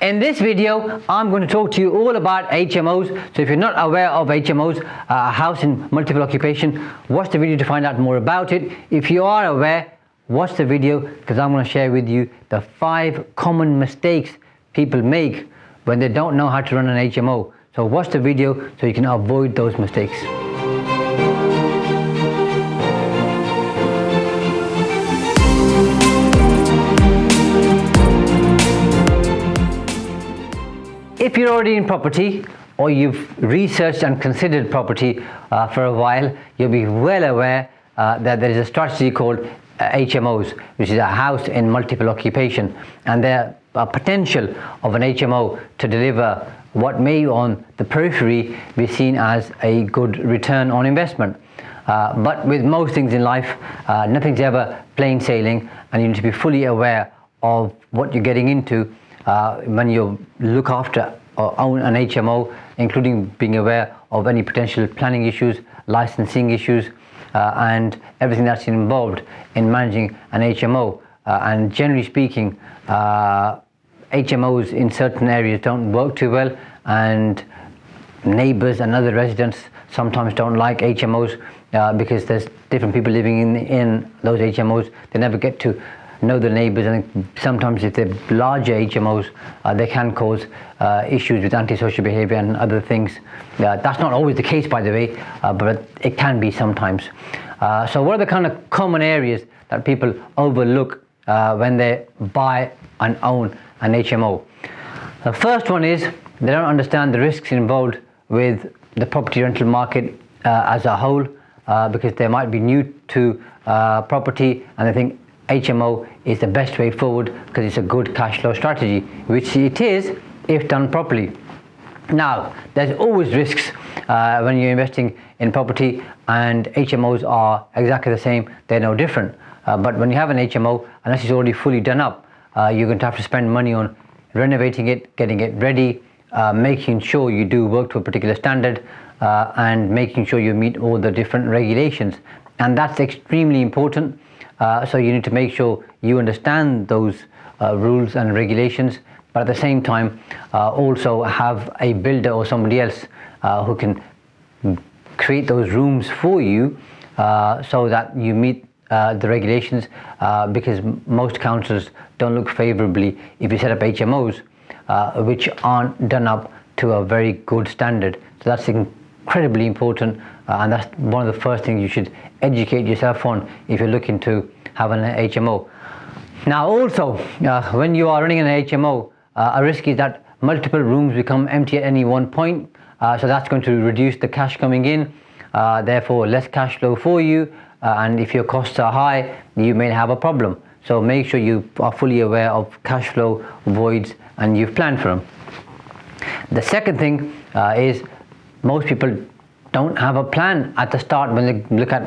In this video, I'm going to talk to you all about HMOs. So if you're not aware of HMOs, house in multiple occupation, watch the video to find out more about it. If you are aware, watch the video because I'm going to share with you the 5 common mistakes people make when they don't know how to run an HMO. So watch the video so you can avoid those mistakes. If you're already in property or you've researched and considered property for a while, you'll be well aware that there is a strategy called HMOs, which is a house in multiple occupation, and there are potential of an HMO to deliver what may on the periphery be seen as a good return on investment. But with most things in life, nothing's ever plain sailing, and you need to be fully aware of what you're getting into when you look after or own an HMO, including being aware of any potential planning issues, licensing issues, and everything that's involved in managing an HMO. And generally speaking, HMOs in certain areas don't work too well, and neighbours and other residents sometimes don't like HMOs because there's different people living in those HMOs. They never get to know the neighbours, and sometimes if they're larger HMOs, they can cause issues with antisocial behaviour and other things. That's not always the case, by the way, but it can be sometimes. So what are the kind of common areas that people overlook when they buy and own an HMO? The first one is they don't understand the risks involved with the property rental market as a whole, because they might be new to property and they think HMO is the best way forward because it's a good cash flow strategy, which it is if done properly. Now, there's always risks when you're investing in property, and HMOs are exactly the same, they're no different. But when you have an HMO, unless it's already fully done up, you're going to have to spend money on renovating it, getting it ready, making sure you do work to a particular standard, and making sure you meet all the different regulations. And that's extremely important. So you need to make sure you understand those rules and regulations, but at the same time also have a builder or somebody else who can create those rooms for you so that you meet the regulations, because most councils don't look favourably if you set up HMOs which aren't done up to a very good standard. So that's incredibly important, and that's one of the first things you should educate yourself on if you're looking to have an HMO. Now also, when you are running an HMO, a risk is that multiple rooms become empty at any one point, so that's going to reduce the cash coming in, therefore less cash flow for you, and if your costs are high, you may have a problem. So make sure you are fully aware of cash flow voids and you've planned for them. The second thing is most people don't have a plan at the start when they look at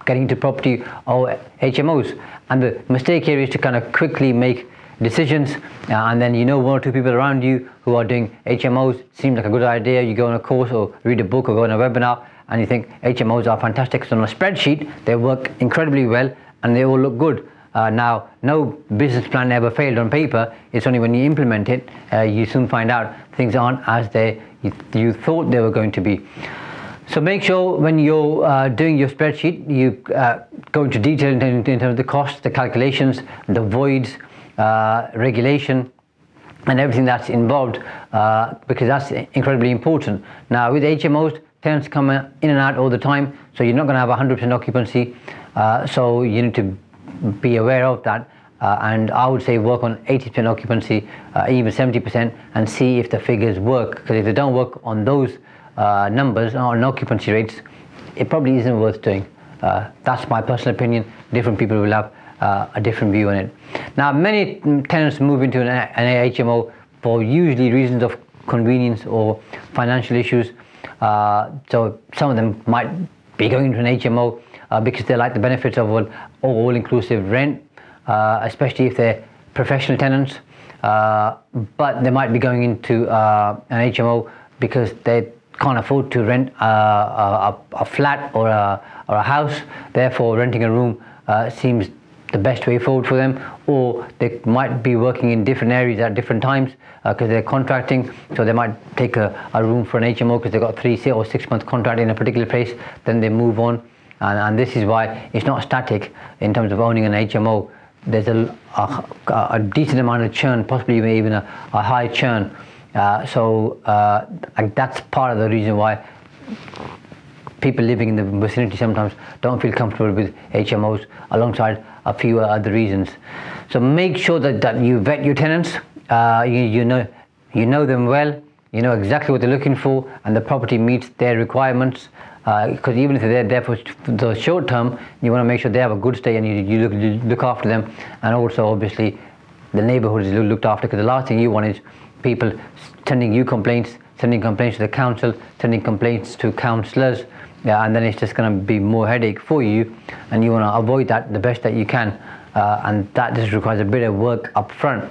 getting into property or HMOs, and the mistake here is to kind of quickly make decisions, and then you know one or two people around you who are doing HMOs, seems like a good idea, you go on a course or read a book or go on a webinar and you think HMOs are fantastic. So on a spreadsheet they work incredibly well and they all look good. Now, no business plan ever failed on paper. It's only when you implement it you soon find out things aren't as you thought they were going to be. So make sure when you're doing your spreadsheet, you go into detail in terms of the costs, the calculations, the voids, regulation, and everything that's involved, because that's incredibly important. Now with HMOs, tenants come in and out all the time, so you're not going to have 100% occupancy, so you need to be aware of that, and I would say work on 80% occupancy, even 70%, and see if the figures work, because if they don't work on those numbers on occupancy rates, it probably isn't worth doing. That's my personal opinion. Different people will have a different view on it. Now, many tenants move into an HMO for usually reasons of convenience or financial issues. So some of them might be going into an HMO because they like the benefits of all-inclusive rent, especially if they're professional tenants. But they might be going into an HMO because they can't afford to rent a flat or a house. Therefore, renting a room seems the best way forward for them, or they might be working in different areas at different times because they're contracting, so they might take a room for an HMO because they've got 3 or 6 month contract in a particular place, then they move on. And this is why it's not static in terms of owning an HMO. There's a decent amount of churn, possibly even a high churn. So that's part of the reason why people living in the vicinity sometimes don't feel comfortable with HMOs, alongside a few other reasons. So make sure that you vet your tenants. You know them well. You know exactly what they're looking for, and the property meets their requirements. Because even if they're there for the short term, you want to make sure they have a good stay, and you look after them, and also obviously the neighbourhood is looked after. Because the last thing you want is people sending you complaints, sending complaints to the council, sending complaints to councillors, and then it's just going to be more headache for you, and you want to avoid that the best that you can, and that just requires a bit of work up front,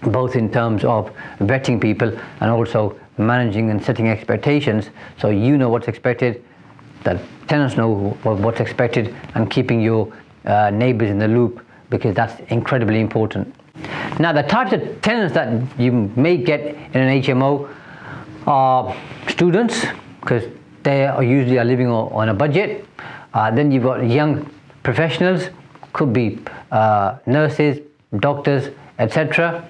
both in terms of vetting people and also managing and setting expectations, so you know what's expected, that tenants know what's expected, and keeping your neighbours in the loop, because that's incredibly important. Now, the types of tenants that you may get in an HMO are students, because they are usually living on a budget. Then you've got young professionals, could be nurses, doctors, etc.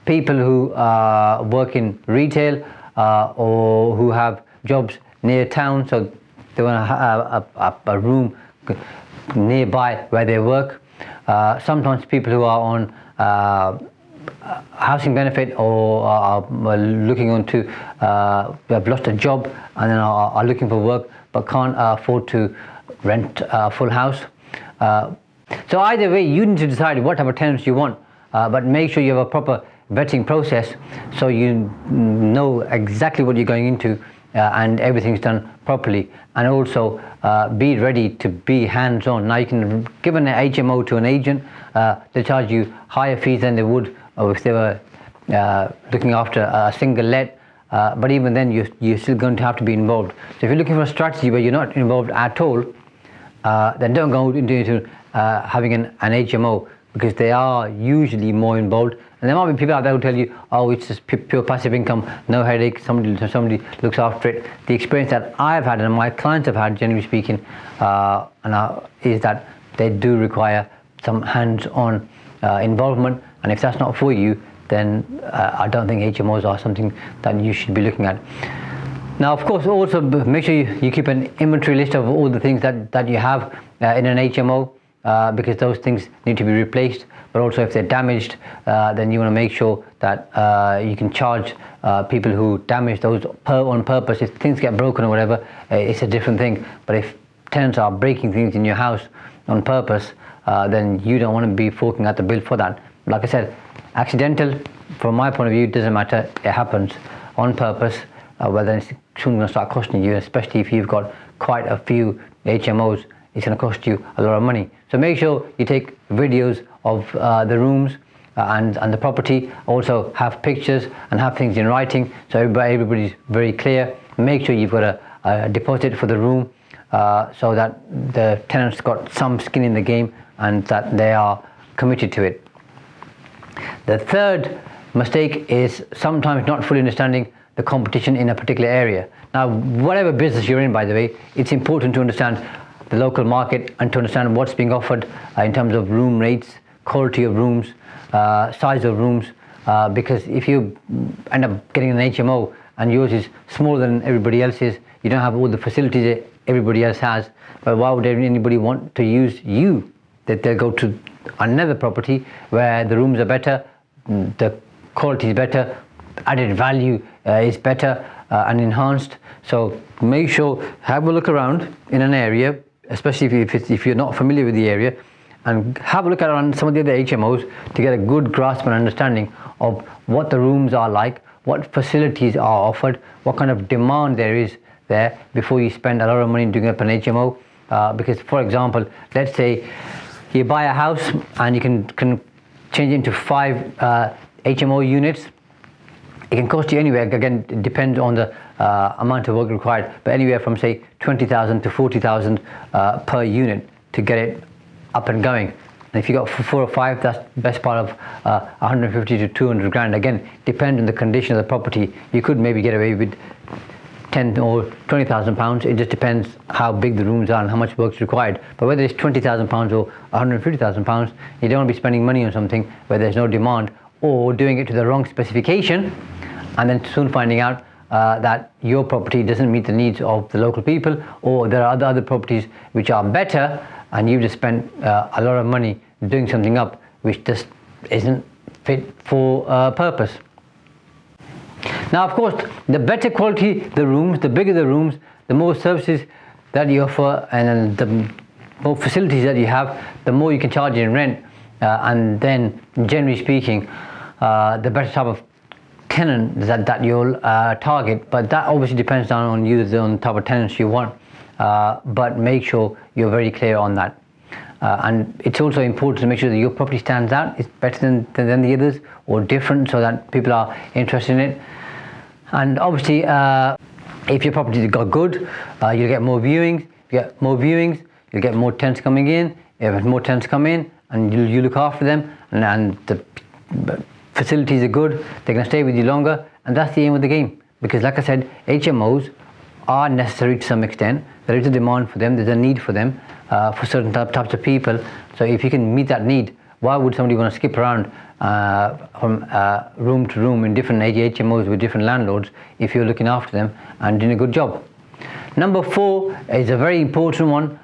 People who work in retail or who have jobs near town, so they want to have a room nearby where they work. Sometimes people who are on housing benefit or are looking on to have lost a job and then are looking for work but can't afford to rent a full house. So either way, you need to decide what type of tenants you want, but make sure you have a proper vetting process so you know exactly what you're going into and everything's done properly. And also be ready to be hands-on. Now, you can give an HMO to an agent. They charge you higher fees than they would if they were looking after a single let, but even then you're still going to have to be involved. So if you're looking for a strategy where you're not involved at all, then don't go into having an HMO, because they are usually more involved. And there might be people out there who tell you, oh, it's just pure passive income, no headache, somebody looks after it. The experience that I've had and my clients have had, generally speaking, is that they do require some hands-on involvement, and if that's not for you, then I don't think HMOs are something that you should be looking at. Now, of course, also make sure you keep an inventory list of all the things that you have in an HMO, because those things need to be replaced. But also, if they're damaged, then you want to make sure that you can charge people who damage those on purpose. If things get broken or whatever, it's a different thing. But if tenants are breaking things in your house on purpose, then you don't want to be forking out the bill for that. Like I said, accidental, from my point of view, doesn't matter. It happens on purpose. Well, then it's soon going to start costing you, especially if you've got quite a few HMOs. It's going to cost you a lot of money. So make sure you take videos of the rooms and the property. Also have pictures and have things in writing, so everybody's very clear. Make sure you've got a deposit for the room, so that the tenant's got some skin in the game and that they are committed to it. The third mistake is sometimes not fully understanding the competition in a particular area. Now, whatever business you're in, by the way, it's important to understand the local market and to understand what's being offered in terms of room rates, quality of rooms, size of rooms, because if you end up getting an HMO and yours is smaller than everybody else's, you don't have all the facilities that everybody else has, but why would anybody want to use you? That they'll go to another property where the rooms are better, the quality is better, added value is better and enhanced. So make sure, have a look around in an area, especially if you're not familiar with the area, and have a look around some of the other HMOs to get a good grasp and understanding of what the rooms are like, what facilities are offered, what kind of demand there is there before you spend a lot of money doing up an HMO. Because, for example, let's say you buy a house and you can change it into 5 HMO units. It can cost you anywhere, again, it depends on the amount of work required, but anywhere from say 20,000 to 40,000 per unit to get it up and going. And if you got 4 or 5, that's the best part of 150 to 200 grand. Again, depends on the condition of the property. You could maybe get away with 10 or 20,000 pounds. It just depends how big the rooms are and how much work is required. But whether it's 20,000 pounds or 150,000 pounds, you don't want to be spending money on something where there's no demand, or doing it to the wrong specification, and then soon finding out that your property doesn't meet the needs of the local people, or there are other properties which are better, and you've just spent a lot of money doing something up which just isn't fit for purpose. Now, of course, the better quality the rooms, the bigger the rooms, the more services that you offer, and the more facilities that you have, the more you can charge in rent, and then generally speaking, the better type of tenant that you'll target. But that obviously depends on you, on the type of tenants you want, but make sure you're very clear on that. And it's also important to make sure that your property stands out, it's better than the others, or different, so that people are interested in it. And obviously, if your property got good, you'll get more viewings. If you get more viewings, you'll get more tenants coming in. If more tenants come in, and you look after them, and the facilities are good, they're going to stay with you longer, and that's the aim of the game. Because like I said, HMOs are necessary to some extent. There is a demand for them, there's a need for them, for certain types of people. So if you can meet that need, why would somebody want to skip around from room to room in different HMOs with different landlords if you're looking after them and doing a good job? Number 4 is a very important one,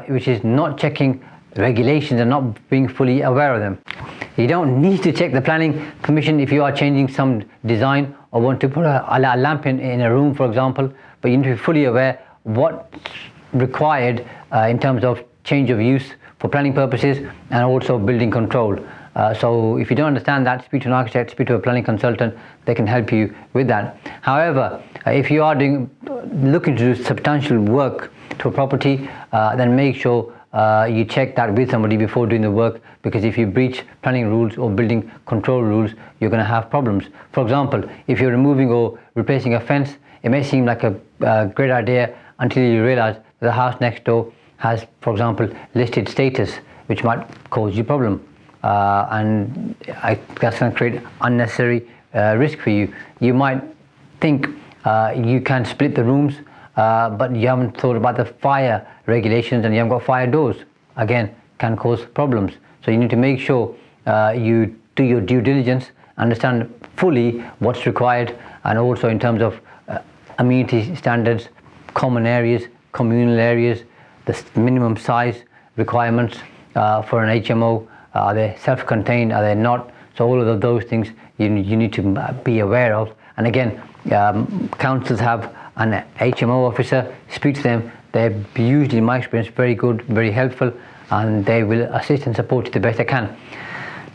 which is not checking regulations and not being fully aware of them. You don't need to check the planning permission if you are changing some design or want to put a lamp in a room, for example, but you need to be fully aware what's required in terms of change of use for planning purposes and also building control. So if you don't understand that, speak to an architect, speak to a planning consultant, they can help you with that. However, if you are looking to do substantial work to a property, then make sure you check that with somebody before doing the work, because if you breach planning rules or building control rules, you're going to have problems. For example, if you're removing or replacing a fence, it may seem like a great idea until you realize that the house next door has, for example, listed status, which might cause you problem. And that's going to create unnecessary risk for you. You might think you can split the rooms, but you haven't thought about the fire regulations and you haven't got fire doors. Again, can cause problems. So you need to make sure you do your due diligence, understand fully what's required, and also in terms of amenity standards, common areas, communal areas, the minimum size requirements for an HMO. Are they self-contained? Are they not? So all of those things you need to be aware of. And again, councils have an HMO officer. Speak to them. They're usually, in my experience, very good, very helpful, and they will assist and support you the best they can.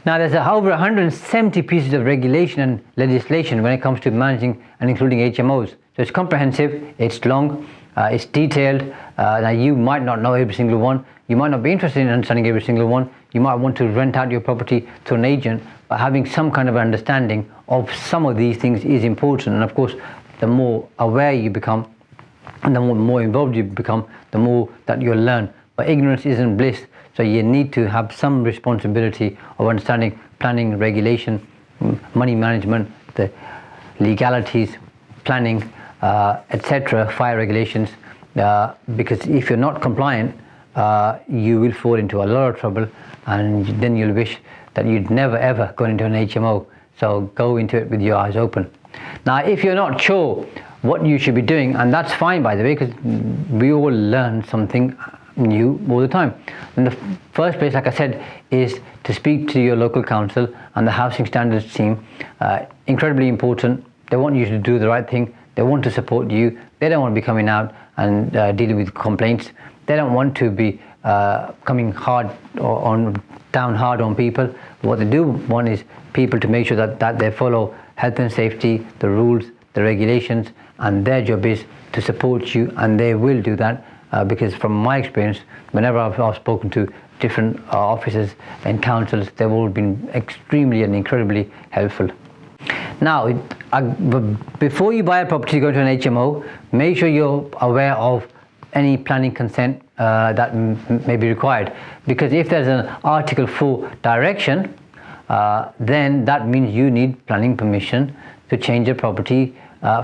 Now, there's over 170 pieces of regulation and legislation when it comes to managing and including HMOs. So it's comprehensive, it's long, it's detailed. Now, you might not know every single one. You might not be interested in understanding every single one. You might want to rent out your property to an agent, but having some kind of understanding of some of these things is important. And of course, the more aware you become and the more involved you become, the more that you'll learn. But ignorance isn't bliss, so you need to have some responsibility of understanding planning, regulation, money management, the legalities, planning, etc., fire regulations, because if you're not compliant, you will fall into a lot of trouble, and then you'll wish that you'd never ever gone into an HMO. So go into it with your eyes open. Now, if you're not sure what you should be doing, and that's fine, by the way, because we all learn something new all the time. In the first place, like I said, is to speak to your local council and the housing standards team. Incredibly important. They want you to do the right thing. They want to support you. They don't want to be coming out and dealing with complaints. They don't want to be coming down hard on people. What they do want is people to make sure that they follow health and safety, the rules, the regulations, and their job is to support you, and they will do that. Because from my experience, whenever I've spoken to different officers and councils, they've all been extremely and incredibly helpful. Now, before you buy a property, go to an HMO, make sure you're aware of any planning consent that may be required. Because if there's an Article 4 direction, then that means you need planning permission to change a property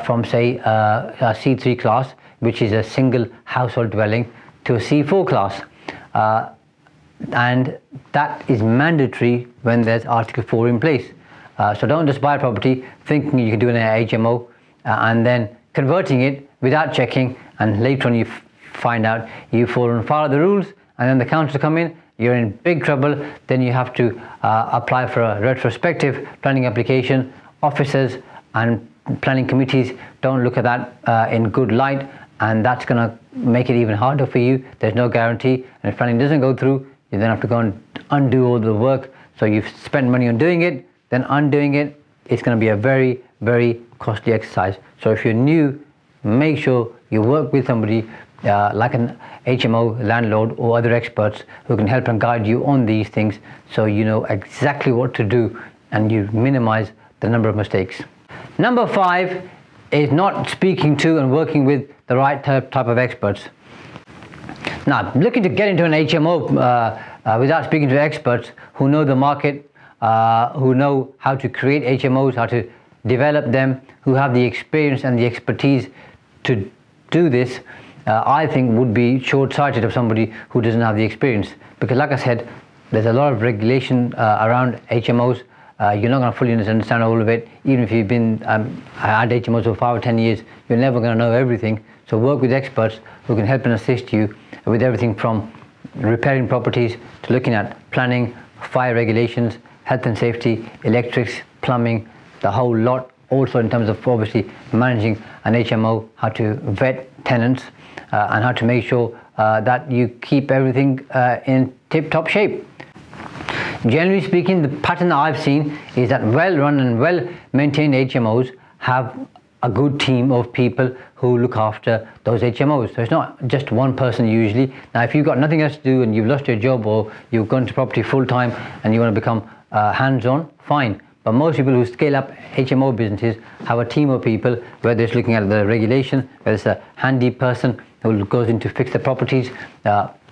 from, say, a C3 class, which is a single household dwelling, to a C4 class. And that is mandatory when there's Article 4 in place. So don't just buy a property thinking you can do an HMO and then converting it without checking, and later on you find out you've fallen foul of the rules, and then the council come in, you're in big trouble. Then you have to apply for a retrospective planning application. Officers and planning committees don't look at that in good light, and that's going to make it even harder for you. There's no guarantee, and if planning doesn't go through, you then have to go and undo all the work. So you've spent money on doing it, then undoing it, it's going to be a very, very costly exercise. So if you're new, make sure you work with somebody like an HMO landlord or other experts who can help and guide you on these things, so you know exactly what to do and you minimize the number of mistakes. Number 5 is not speaking to and working with the right type of experts. Now, looking to get into an HMO without speaking to experts who know the market, who know how to create HMOs, how to develop them, who have the experience and the expertise to do this, I think would be short-sighted of somebody who doesn't have the experience. Because like I said, there's a lot of regulation around HMOs. You're not going to fully understand all of it. Even if you've been had HMOs for 5 or 10 years, you're never going to know everything. So work with experts who can help and assist you with everything from repairing properties to looking at planning, fire regulations, health and safety, electrics, plumbing, the whole lot. Also in terms of obviously managing an HMO, how to vet tenants, and how to make sure that you keep everything in tip-top shape. Generally speaking, the pattern that I've seen is that well-run and well-maintained HMOs have a good team of people who look after those HMOs. So it's not just one person usually. Now, if you've got nothing else to do and you've lost your job, or you've gone to property full-time and you want to become hands-on, fine. But most people who scale up HMO businesses have a team of people, whether it's looking at the regulation, whether it's a handy person who goes in to fix the properties,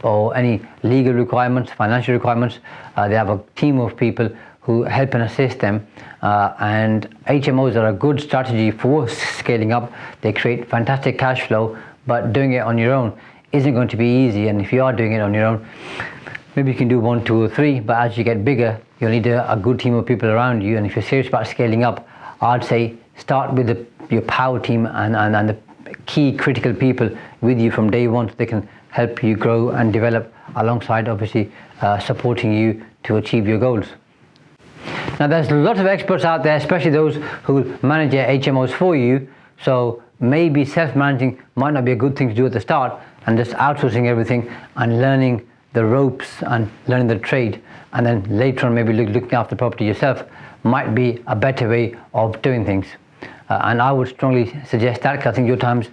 or any legal requirements, financial requirements. They have a team of people who help and assist them. And HMOs are a good strategy for scaling up. They create fantastic cash flow, but doing it on your own isn't going to be easy. And if you are doing it on your own, maybe you can do 1, 2 or 3, but as you get bigger, you'll need a good team of people around you. And if you're serious about scaling up, I'd say start with your power team and the key critical people with you from day one, so they can help you grow and develop alongside obviously supporting you to achieve your goals. Now, there's lots of experts out there, especially those who manage your HMOs for you. So maybe self-managing might not be a good thing to do at the start, and just outsourcing everything and learning the ropes and learning the trade, and then later on maybe looking after the property yourself might be a better way of doing things. And I would strongly suggest that, because I think your time's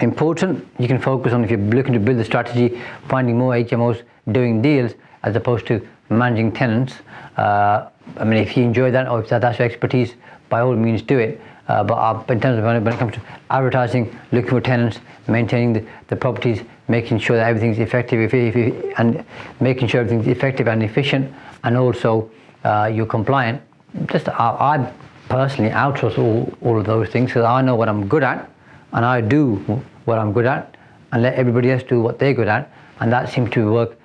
important. You can focus on, if you're looking to build a strategy, finding more HMOs, doing deals, as opposed to managing tenants. I mean, if you enjoy that, or if that's your expertise, by all means do it. But in terms of when it comes to advertising, looking for tenants, maintaining the properties, making sure that everything's effective, and making sure everything's effective and efficient, and also you're compliant. I personally outsource all of those things, because I know what I'm good at, and I do what I'm good at, and let everybody else do what they're good at, and that seems to work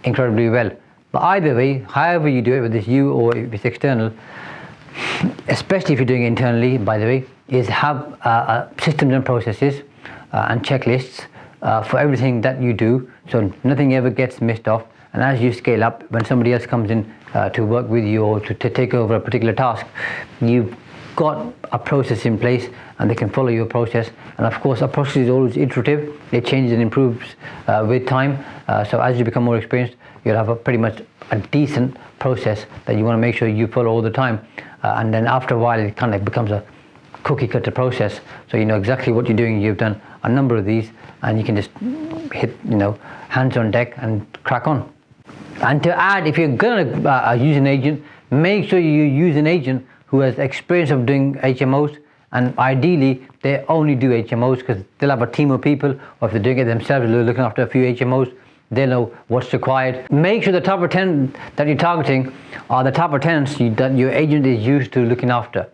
incredibly well. But either way, however you do it, whether it's you or if it's external, especially if you're doing it internally, by the way, is have systems and processes and checklists for everything that you do, so nothing ever gets missed off. And as you scale up, when somebody else comes in to work with you or to take over a particular task, you've got a process in place and they can follow your process. And of course, a process is always iterative. It changes and improves with time. So as you become more experienced, you'll have pretty much a decent process that you want to make sure you follow all the time. And then after a while, it kind of becomes a cookie cutter process. So you know exactly what you're doing. You've done a number of these, and you can just hit, hands on deck and crack on. And to add, if you're going to use an agent, make sure you use an agent who has experience of doing HMOs and ideally they only do HMOs because they'll have a team of people, or if they're doing it themselves, they're looking after a few HMOs, they know what's required. Make sure the type of tenant that you're targeting are the type of tenants that your agent is used to looking after.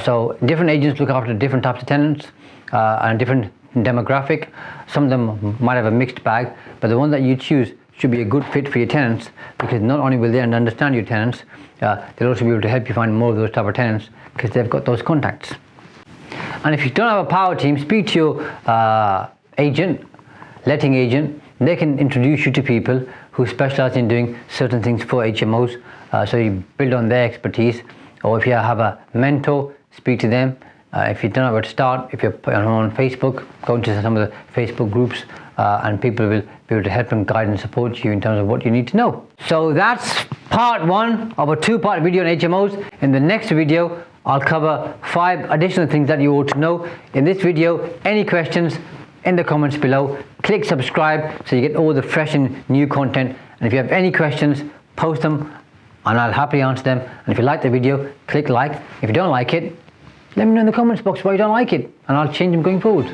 So different agents look after different types of tenants and different demographic. Some of them might have a mixed bag, but the one that you choose should be a good fit for your tenants, because not only will they understand your tenants, they'll also be able to help you find more of those type of tenants because they've got those contacts. And if you don't have a power team, speak to your agent, letting agent. They can introduce you to people who specialize in doing certain things for HMOs, so you build on their expertise. Or if you have a mentor, speak to them. If you don't know where to start, if you're on Facebook, go into some of the Facebook groups, and people will be able to help and guide and support you in terms of what you need to know. So that's part 1 of a 2-part video on HMOs. In the next video, I'll cover 5 additional things that you ought to know. In this video, any questions in the comments below, click subscribe so you get all the fresh and new content. And if you have any questions, post them and I'll happily answer them. And if you like the video, click like. If you don't like it, let me know in the comments box why you don't like it, and I'll change them going forward.